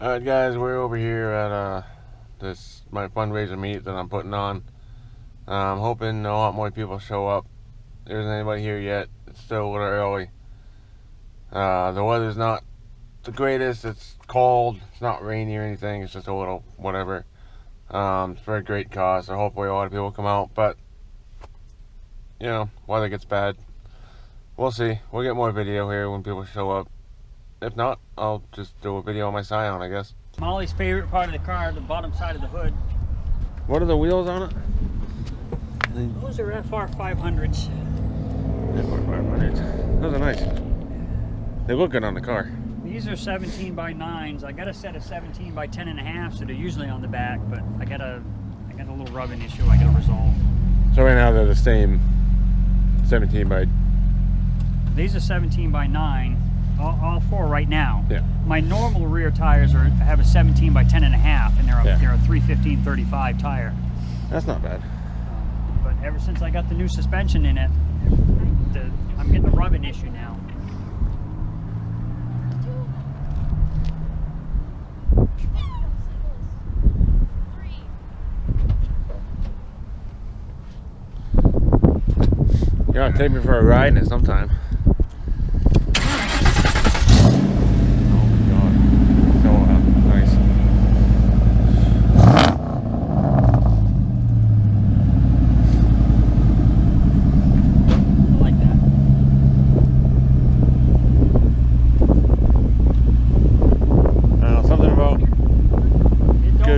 Alright guys, we're over here at this my fundraiser meet that I'm putting on. I'm hoping a lot more people show up. There isn't anybody here yet. It's still a little early. The weather's not the greatest. It's cold. It's not rainy or anything. It's just a little whatever. It's for a great cause, so hopefully a lot of people come out. But you know, weather gets bad. We'll see. We'll get more video here when people show up. If not, I'll just do a video on my Scion, I guess. Molly's favorite part of the car, the bottom side of the hood. What are the wheels on it? Those are FR 500s. FR 500s. Those are nice. They look good on the car. These are 17 by 9s. I got a set of 17 by 10.5, so they're usually on the back, but I got a little rubbing issue I got to resolve. So right now they're the same 17 by... These are 17 by 9. All four right now. Yeah. My normal rear tires have a 17 by 10.5, and they're a 315/35 tire. That's not bad. But ever since I got the new suspension in it, I'm getting a rubbing issue now. You gotta take me for a ride in it sometime.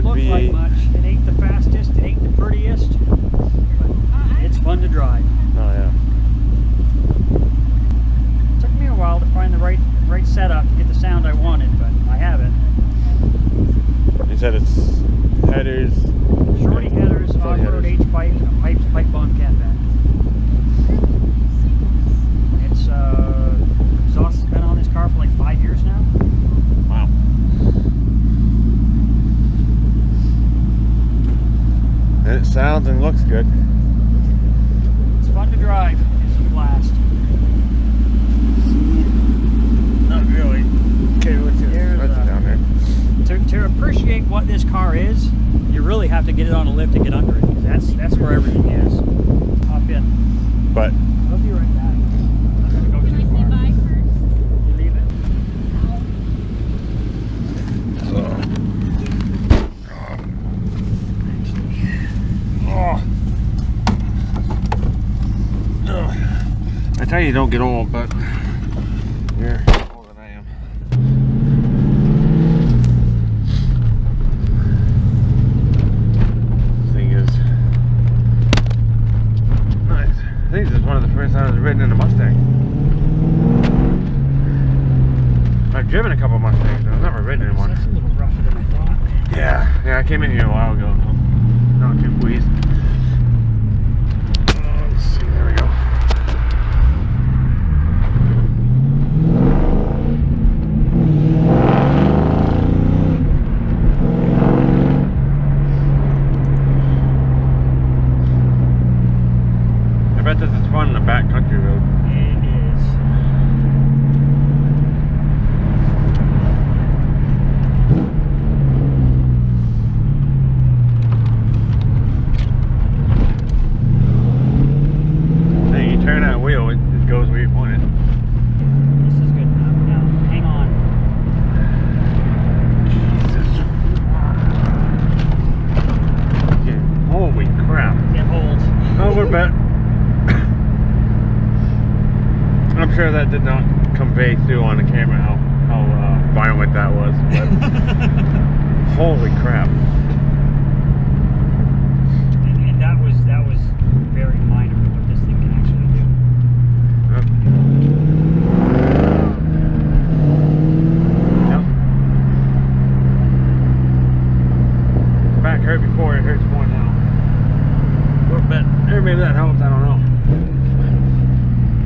Like much. It ain't the fastest, it ain't the prettiest, but it's fun to drive. Oh yeah. It took me a while to find the right setup to get the sound I wanted, but I have it. You said it's headers, shorty headers, off-road H-pipe, and a pipe bomb catback. It's exhaust has been on this car for like 5 years now. Wow. And it sounds and looks good. It's fun to drive. It's a blast. Not really. Okay, what's down there? To appreciate what this car is, you really have to get it on a lift to get under it. That's where everything is. Hop in. But I'll be right back. I'm gonna go too far. Bye first. You leave it? I tell you, you don't get old, but you're older than I am. This thing is nice. I think this is one of the first times I've ridden in a Mustang. I've driven a couple Mustangs, but I've never ridden in one. That's a little rougher than I thought. Yeah, I came in here a while ago. Not too pleased. Let's see, there we go. I bet this is fun on the back country road. It is. Then you turn that wheel, it goes where you point it. This is good enough. Now, hang on. Jesus. Yeah, holy crap. It holds. Oh, we're back. I'm sure that did not convey through on the camera how violent that was, but holy crap. And that was very minor what this thing can actually do. Yep. The back hurt before, it hurts more now. A little bit. Or maybe that helps, I don't know.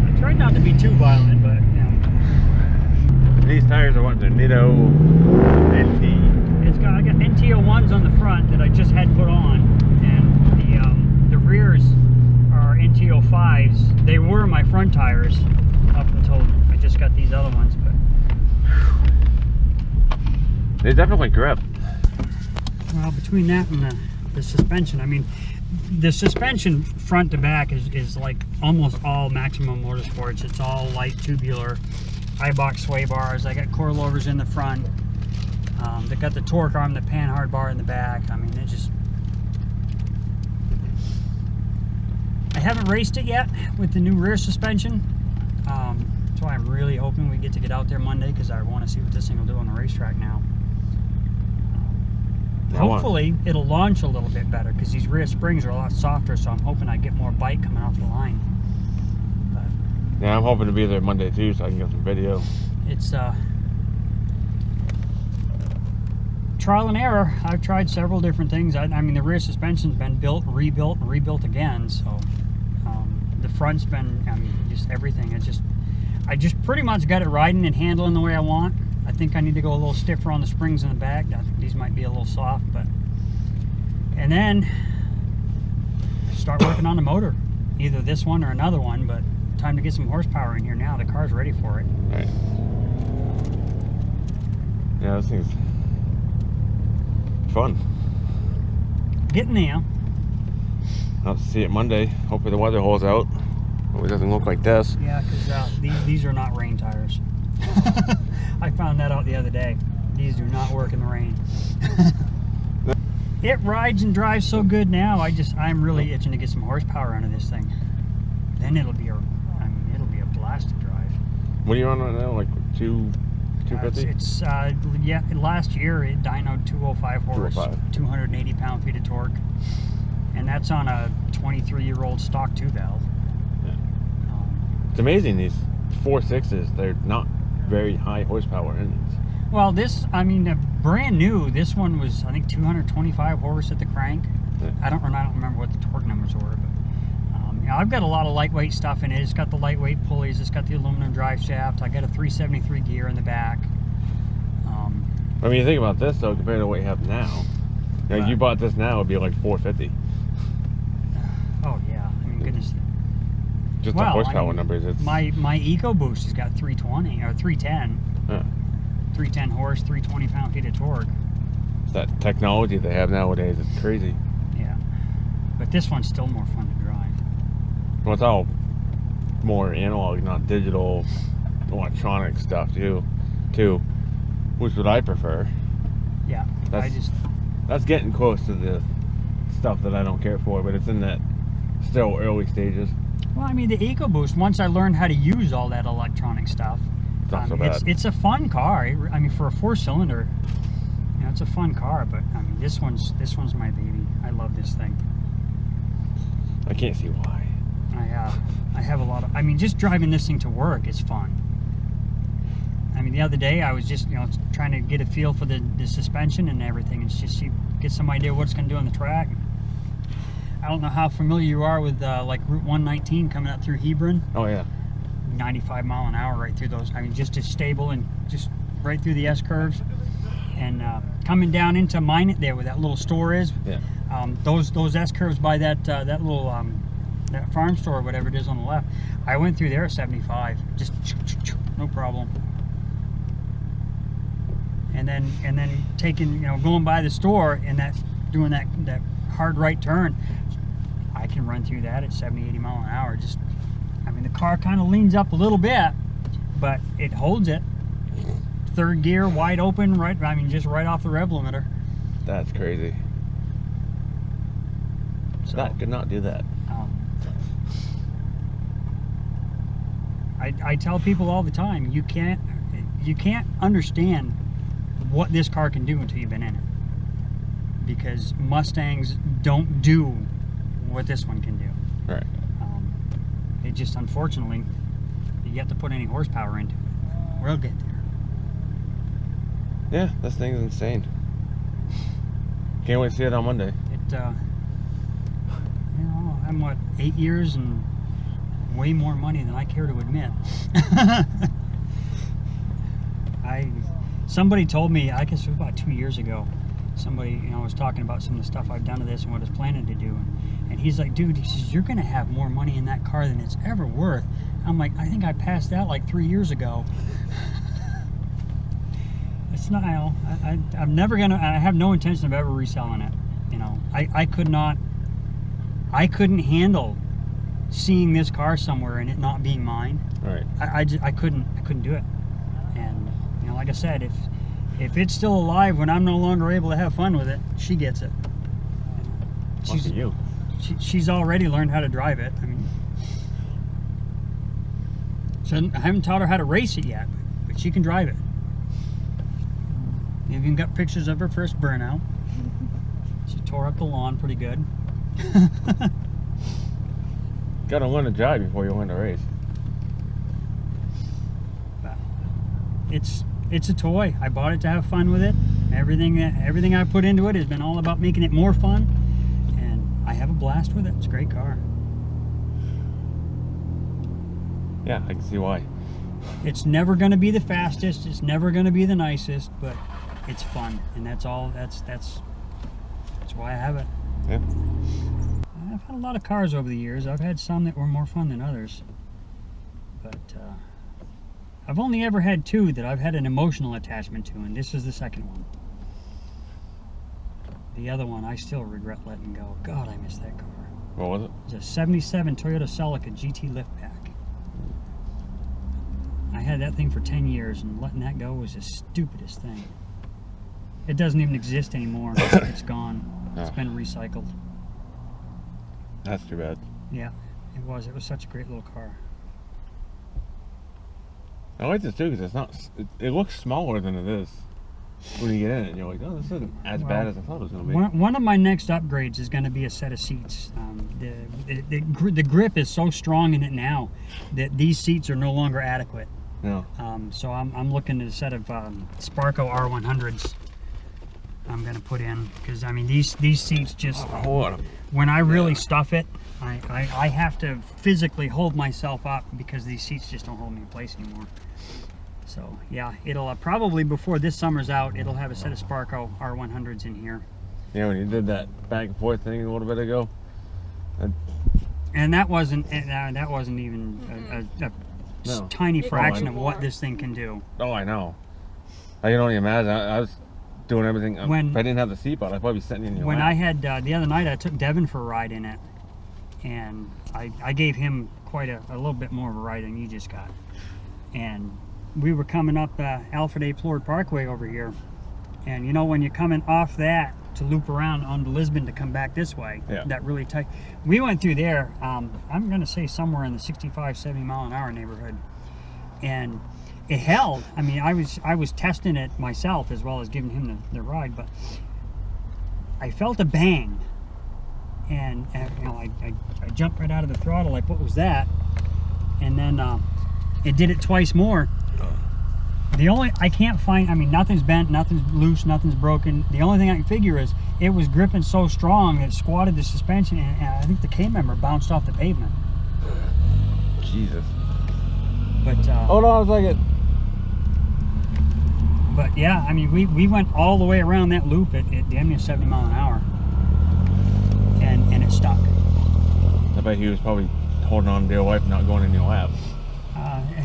I tried not to be too violent, but you know. These tires are what? They're Nitto NT. I got NT01s on the front that I just had put on, and the rears are NT05s. They were my front tires up until I just got these other ones, but They definitely grip. Well, between that and the suspension, I mean, the suspension front to back is like almost all Maximum Motorsports. It's all light tubular, Ibach sway bars. I got coilovers in the front. They got the torque arm, the panhard bar in the back. I mean, it just... I haven't raced it yet with the new rear suspension. That's why I'm really hoping we get out there Monday, because I want to see what this thing will do on the racetrack now. Hopefully it'll launch a little bit better, because these rear springs are a lot softer, so I'm hoping I get more bite coming off the line. But yeah, I'm hoping to be there Monday too, so I can get some video. It's trial and error. I've tried several different things. I mean, the rear suspension's been built, rebuilt, and rebuilt again, so the front's been, I mean, just everything. I just pretty much got it riding and handling the way I want. I think I need to go a little stiffer on the springs in the back. I think these might be a little soft, but... And then start working on the motor. Either this one or another one, but time to get some horsepower in here now. The car's ready for it. Right. Yeah, this thing's fun. Getting there. I'll see it Monday. Hopefully the weather holds out. Hope it doesn't look like this. Yeah, because these are not rain tires. I found that out the other day. These do not work in the rain. It rides and drives so good now. I'm really itching to get some horsepower out of this thing. Then it'll be a blast to drive. What are you on right now? Like 250? Yeah. Last year it dynoed 205 horse, 280 pound-feet of torque, and that's on a 23-year-old stock 2-valve. Yeah. It's amazing, these 4.6s. They're not very high horsepower engines. Well, this, I mean, brand new. This one was, I think, 225 horse at the crank. Yeah. I don't remember what the torque numbers were, but you know, I've got a lot of lightweight stuff in it. It's got the lightweight pulleys. It's got the aluminum drive shaft. I got a 373 gear in the back. I mean, you think about this though, compared to what you have now. You know, you bought this now, it'd be like 450. Oh yeah, I mean, goodness. Just the horsepower numbers. It's... My EcoBoost has got 320 or 310. Yeah. 310 horse, 320 pound-feet of torque. It's that technology they have nowadays. It's crazy. Yeah, but this one's still more fun to drive. Well, it's all more analog, not digital, electronic stuff too, which is what I prefer. Yeah, that's getting close to the stuff that I don't care for, but it's in that still early stages. Well, I mean, the EcoBoost, once I learned how to use all that electronic stuff, it's not so bad. It's a fun car. I mean, for a 4-cylinder, you know, it's a fun car. But I mean, this one's my baby. I love this thing. I can't see why. I have a lot of. I mean, just driving this thing to work is fun. I mean, the other day I was just, you know, trying to get a feel for the suspension and everything, and just get some idea what it's going to do on the track. I don't know how familiar you are with like Route 119 coming up through Hebron. Oh yeah. 95 mile an hour right through those. I mean, just as stable and just right through the S curves. And coming down into Minot there where that little store is. Yeah. Those S curves by that little that farm store or whatever it is on the left. I went through there at 75, just no problem. And then taking, you know, going by the store and doing that hard right turn, I can run through that at 70, 80 mile an hour. Just, I mean, the car kind of leans up a little bit, but it holds it. Third gear, wide open, right? I mean, just right off the rev limiter. That's crazy. So, that could not do that. I tell people all the time, you can't understand what this car can do until you've been in it, because Mustangs don't do what this one can do. Right. It just, unfortunately, you have to put any horsepower into it. We'll get there. Yeah, this thing's insane. Can't wait to see it on Monday. You know, I'm what, 8 years and way more money than I care to admit. Somebody told me, I guess it was about 2 years ago, somebody, you know, was talking about some of the stuff I've done to this and what it's planning to do, and he's like, dude, he says, you're gonna have more money in that car than it's ever worth. I'm like, I think I passed that like 3 years ago. I it's not. I'm never gonna. I have no intention of ever reselling it. You know, I could not. I couldn't handle seeing this car somewhere and it not being mine. Right. I couldn't do it. And you know, like I said, if it's still alive when I'm no longer able to have fun with it, she gets it. She's already learned how to drive it. I mean, I haven't taught her how to race it yet, but she can drive it. You've even got pictures of her first burnout. She tore up the lawn pretty good. Gotta learn to drive before you win a race. It's a toy. I bought it to have fun with it. Everything I put into it has been all about making it more fun, and I have a blast with it. It's a great car. Yeah, I can see why. It's never going to be the fastest. It's never going to be the nicest, but it's fun, and that's all. That's why I have it. Yeah. I've had a lot of cars over the years. I've had some that were more fun than others, but I've only ever had two that I've had an emotional attachment to, and this is the second one. The other one I still regret letting go. God, I miss that car. What was it? It's a 77 Toyota Celica GT liftback. I had that thing for 10 years, and letting that go was the stupidest thing. It doesn't even exist anymore. It's gone. It's been recycled. That's too bad. Yeah, it was. It was such a great little car. I like this too because it's not. It looks smaller than it is when you get in it. And you're like, oh, this isn't as bad as I thought it was going to be. One of my next upgrades is going to be a set of seats. The grip is so strong in it now that these seats are no longer adequate. Yeah. So I'm looking at a set of Sparco R100s. I'm going to put in because I mean these seats just when I really stuff it, I have to physically hold myself up because these seats just don't hold me in place anymore. So yeah, it'll probably before this summer's out, it'll have a set of Sparco R100s in here. Yeah, when you did that back and forth thing a little bit ago. And that wasn't even a tiny fraction of what this thing can do. Oh, I know. I can only imagine. I was doing everything. If I didn't have the seatbelt, I'd probably be sitting in your lap. When I had the other night, I took Devin for a ride in it, and I gave him quite a little bit more of a ride than you just got. And we were coming up Alfred A. Plord Parkway over here, and you know when you're coming off that to loop around onto Lisbon to come back this way, that really tight. We went through there. I'm going to say somewhere in the 65, 70 mile an hour neighborhood, and it held. I mean, I was testing it myself as well as giving him the ride, but I felt a bang, and you know, I jumped right out of the throttle. Like, what was that? And then it did it twice more. I can't find, I mean, nothing's bent, nothing's loose, nothing's broken. The only thing I can figure is it was gripping so strong that it squatted the suspension, and I think the K-member bounced off the pavement. Jesus. But hold on a second. But yeah, I mean, we went all the way around that loop at damn near 70 mile an hour, and it stuck. I bet he was probably holding on to your wife, not going in your lap.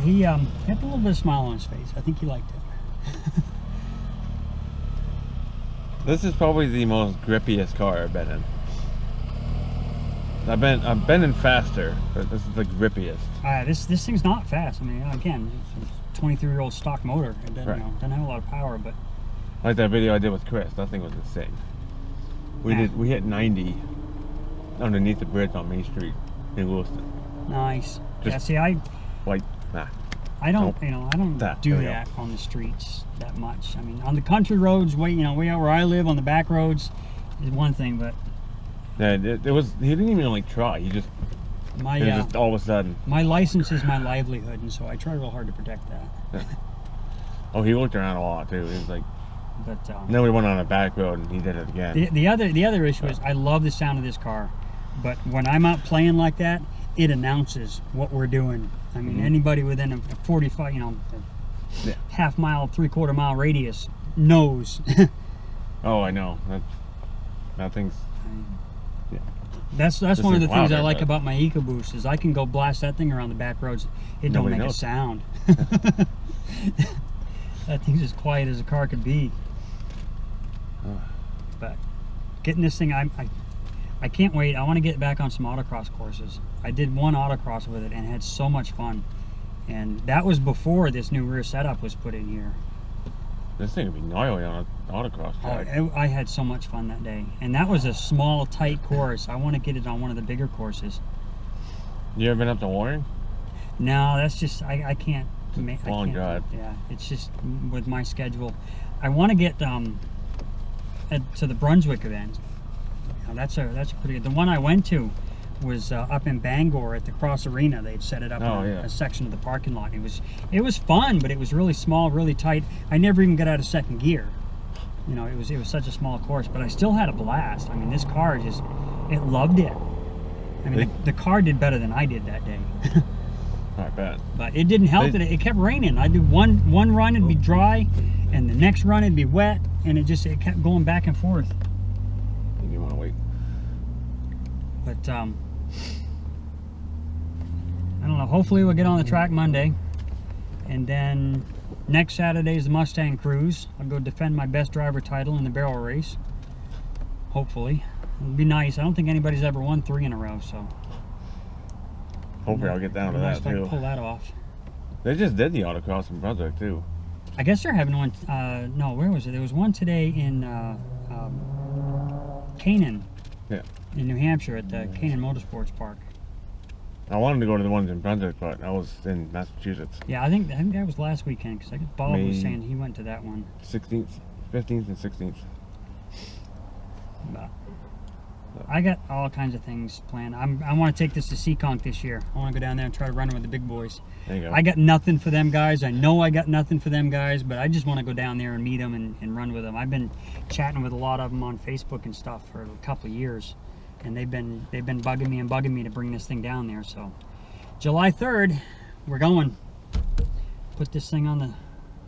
He had a little bit of smile on his face. I think he liked it. This is probably the most grippiest car I've been in. I've been in faster, but this is the grippiest. This thing's not fast. I mean, again, it's a 23-year-old stock motor. It doesn't, doesn't have a lot of power, but like that video I did with Chris, that thing was insane. We hit 90 underneath the bridge on Main Street in Lewiston. Nice. Just yeah, see, I don't, Nope. you know, I don't do that on the streets that much. I mean, on the country roads, way out where I live, on the back roads, is one thing, but yeah, it was. He didn't even like try. He just, just all of a sudden. My license is my livelihood, and so I try real hard to protect that. Yeah. Oh, he looked around a lot too. He was like, but then we went on a back road and he did it again. The other issue is I love the sound of this car, but when I'm out playing like that, it announces what we're doing. I mean, anybody within a 45, half mile, 3/4 mile radius knows. Oh, I know. That thing's. Yeah. That's one of the things I like about my EcoBoost is I can go blast that thing around the back roads. It don't make a sound. That thing's as quiet as a car could be. But getting this thing, I can't wait. I want to get back on some autocross courses. I did one autocross with it and had so much fun. And that was before this new rear setup was put in here. This thing would be gnarly on an autocross track. Oh, I had so much fun that day. And that was a small, tight course. I want to get it on one of the bigger courses. You ever been up to Warren? No, that's just, I can't. Long drive. Yeah, it's just with my schedule. I want to get to the Brunswick event. Now, that's a pretty good. The one I went to was up in Bangor at the Cross Arena. They'd set it up in a section of the parking lot. It was fun, but it was really small, really tight. I never even got out of second gear. You know, it was such a small course, but I still had a blast. I mean, this car it loved it. I mean, the car did better than I did that day. I bet. But it didn't help that it kept raining. I'd do one run, it'd be dry, and the next run it'd be wet, and it kept going back and forth. You want to wait? But I don't know. Hopefully we'll get on the track Monday, and then next Saturday is the Mustang Cruise. I'll go defend my best driver title in the barrel race. Hopefully, it'll be nice. I don't think anybody's ever won 3 in a row, so. Hopefully I'll get down to that too. Pull that off. They just did the autocross in Brunswick too. I guess they're having one. No, where was it? There was one today in Canaan. Yeah. In New Hampshire at the Canaan Motorsports Park. I wanted to go to the ones in Brunswick, but I was in Massachusetts. Yeah, I think that was last weekend because Bob was saying he went to that one. 16th, 15th, and 16th. But I got all kinds of things planned. I want to take this to Seekonk this year. I want to go down there and try to run it with the big boys. There you go. I got nothing for them guys. I know I got nothing for them guys, but I just want to go down there and meet them and run with them. I've been chatting with a lot of them on Facebook and stuff for a couple of years, and they've been bugging me to bring this thing down there. So July 3rd, we're going. Put this thing on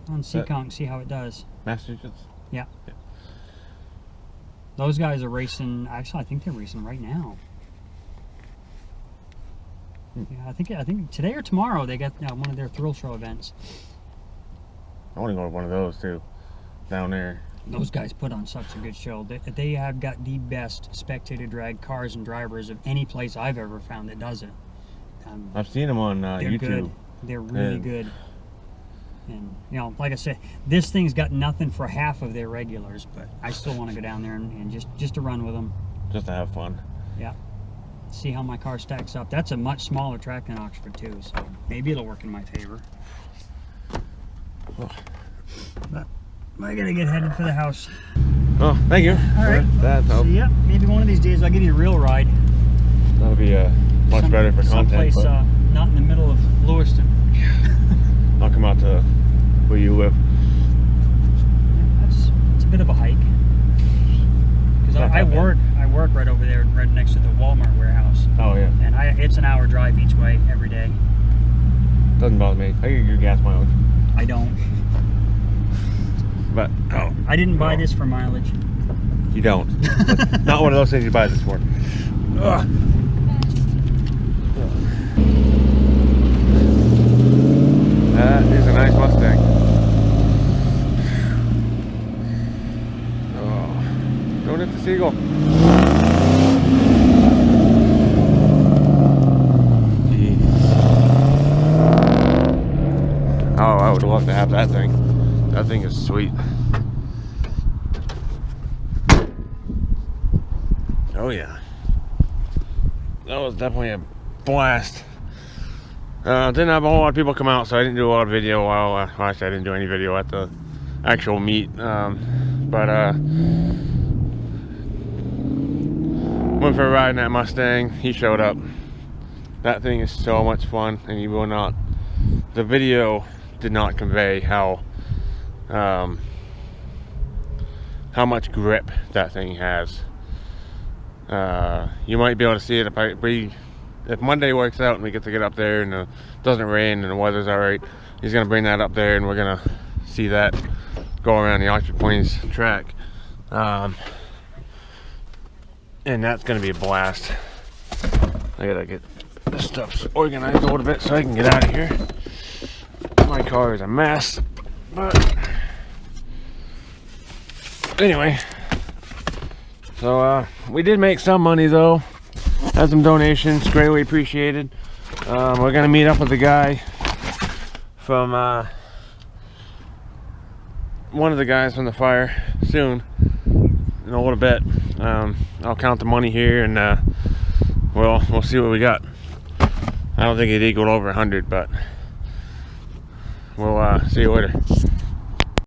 Seekonk, see how it does. Massachusetts? Yeah. Those guys are racing. Actually, I think they're racing right now. Yeah, I think today or tomorrow they got one of their thrill show events. I want to go to one of those too, down there. Those guys put on such a good show. They have got the best spectator drag cars and drivers of any place I've ever found that does it. I've seen them on YouTube. Good. They're really good. And you know, like I said, this thing's got nothing for half of their regulars, but I still want to go down there and just to run with them. Just to have fun. Yeah. See how my car stacks up. That's a much smaller track than Oxford too, so maybe it'll work in my favor. But I gotta get headed for the house. Oh, thank you. All right. That's help. See ya. Maybe one of these days I'll give you a real ride. That'll be much better for content. Someplace not in the middle of Lewiston. I'll come out to where you live. It's a bit of a hike. Because I work right over there, right next to the Walmart warehouse. Oh yeah. And it's an hour drive each way every day. Doesn't bother me. I get your gas mileage. I don't. But I didn't buy this for mileage. You don't. Not one of those things you buy this for. Ugh. That is a nice Mustang. Oh, don't hit the seagull. Jeez. Oh, I would love to have that thing. That thing is sweet. Oh yeah. That was definitely a blast. Didn't have a whole lot of people come out, so I didn't do a lot of video while, actually I didn't do any video at the actual meet. Went for a ride in that Mustang. He showed up. That thing is so much fun, and you will not, the video did not convey how much grip that thing has. You might be able to see it if Monday works out and we get to get up there and it doesn't rain and the weather's alright. He's gonna bring that up there and we're gonna see that go around the Oxford Plains track, and that's gonna be a blast. I gotta get this stuff organized a little bit so I can get out of here. My car is a mess. But anyway, so we did make some money though. Had some donations, greatly appreciated. We're gonna meet up with the guy from one of the guys from the fire soon, in a little bit. I'll count the money here, and we'll see what we got. I don't think it equaled over 100, but we'll see you later.